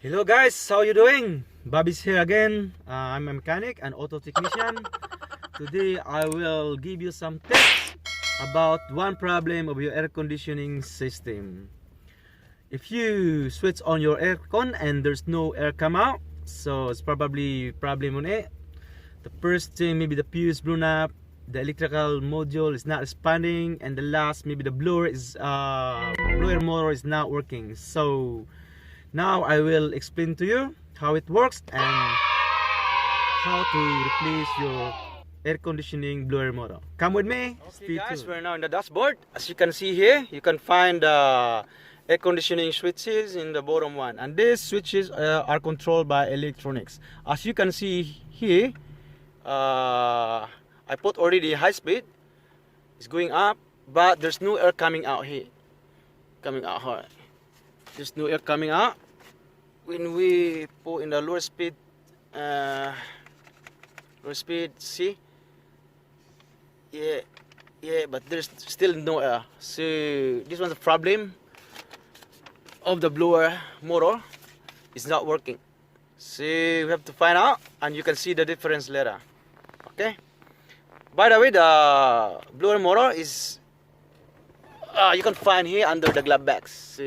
Hello guys, how you doing? Bobby's here again. I'm a mechanic and auto technician. Today I will give you some tips about one problem of your air conditioning system. If you switch on your aircon and there's no air come out, so it's probably problem on it. The first thing, maybe the fuse blown up, the electrical module is not responding, and the last, maybe the blower motor is not working. So now I will explain to you how it works and how to replace your air conditioning blower motor. Come with me. Okay guys, we're now in the dashboard. As you can see here, you can find air conditioning switches in the bottom one, and these switches are controlled by electronics. As you can see here, I put already high speed. It's going up, but there's no air coming out here. There's no air coming out. When we put in the lower speed, see, yeah, but there's still no air. So this one's the problem of the blower motor. It's not working. So we have to find out, and you can see the difference later. Okay. By the way, the blower motor is you can find here under the glove box. So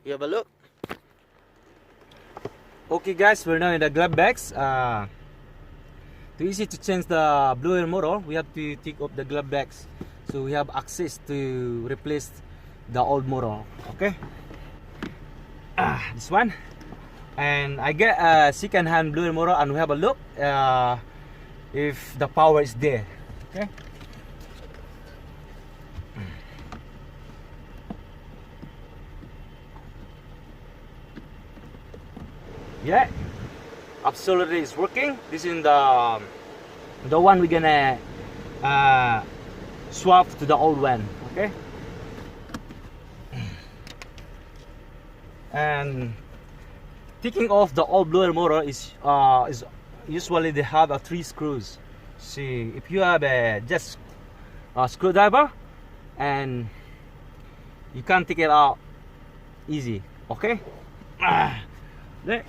you have a look. Okay guys, we're now in the glove box. Too easy to change the blower motor, we have to take off the glove box, so we have access to replace the old motor. Okay, this one, and I get a second-hand blower motor, and we have a look if the power is there. Okay. Yeah, absolutely, it's working. This is the one we're gonna swap to the old one. Okay, and taking off the old blower motor is usually they have 3 screws. See, if you have just a screwdriver, and you can't take it out easy. Okay. There.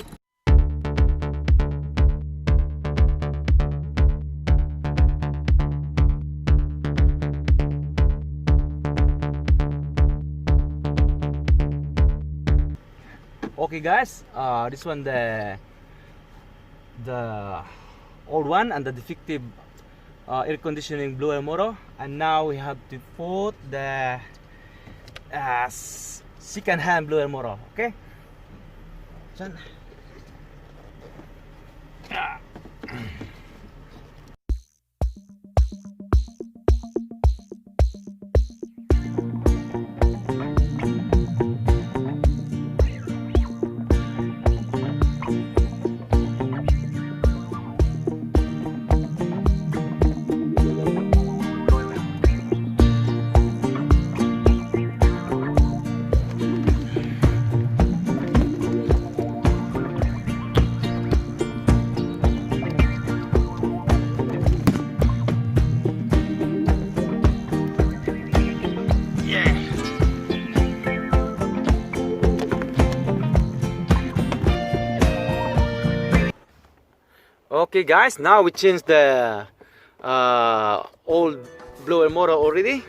Okay guys, this one the old one and the defective air conditioning blower motor, and now we have to put the second hand blower motor. Okay. Okay guys, now we changed the old blower motor already,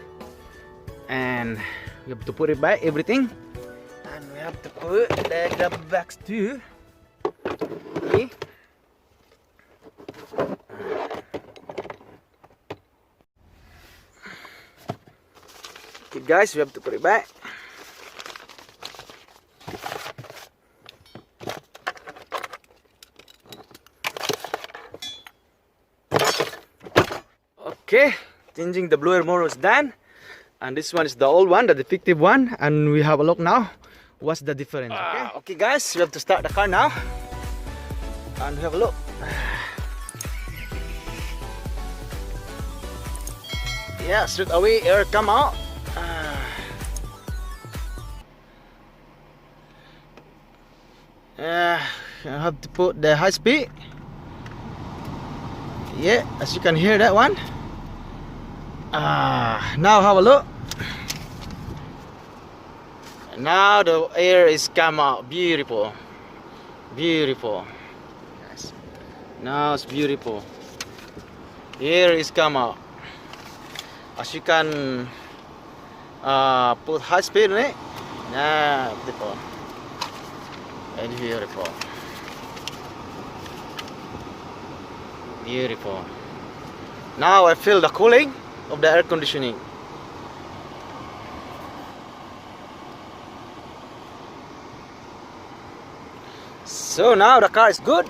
and we have to put it back, everything, and we have to put the glove box too. Okay. Okay guys, we have to put it back. Okay, changing the blower motor is done, and this one is the old one, the defective one, and we have a look now what's the difference. Okay guys, we have to start the car now, and we have a look. Yeah, straight away air come out. I have to put the high speed. Yeah, as you can hear that one. Now have a look. Now the air is come out beautiful. Beautiful. Yes. Now it's beautiful. Here is come out. As you can put high speed on it. Nah, beautiful. And beautiful. Beautiful. Now I feel the cooling of the air conditioning. So now the car is good.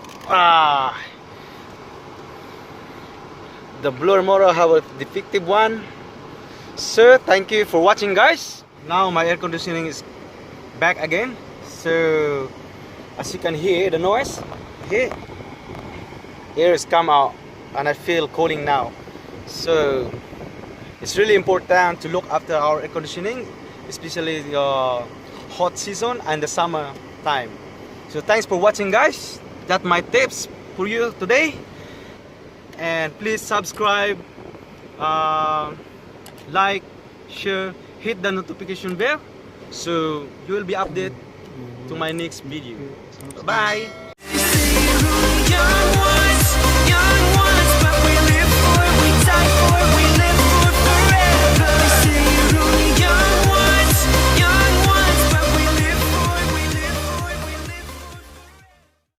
The blower motor have a defective one. So thank you for watching, guys. Now my air conditioning is back again. So as you can hear the noise, here is come out and I feel cooling now. So it's really important to look after our air conditioning, especially the hot season and the summer time. So thanks for watching, guys. That's my tips for you today. And please subscribe, like, share, hit the notification bell so you will be updated to my next video. Bye.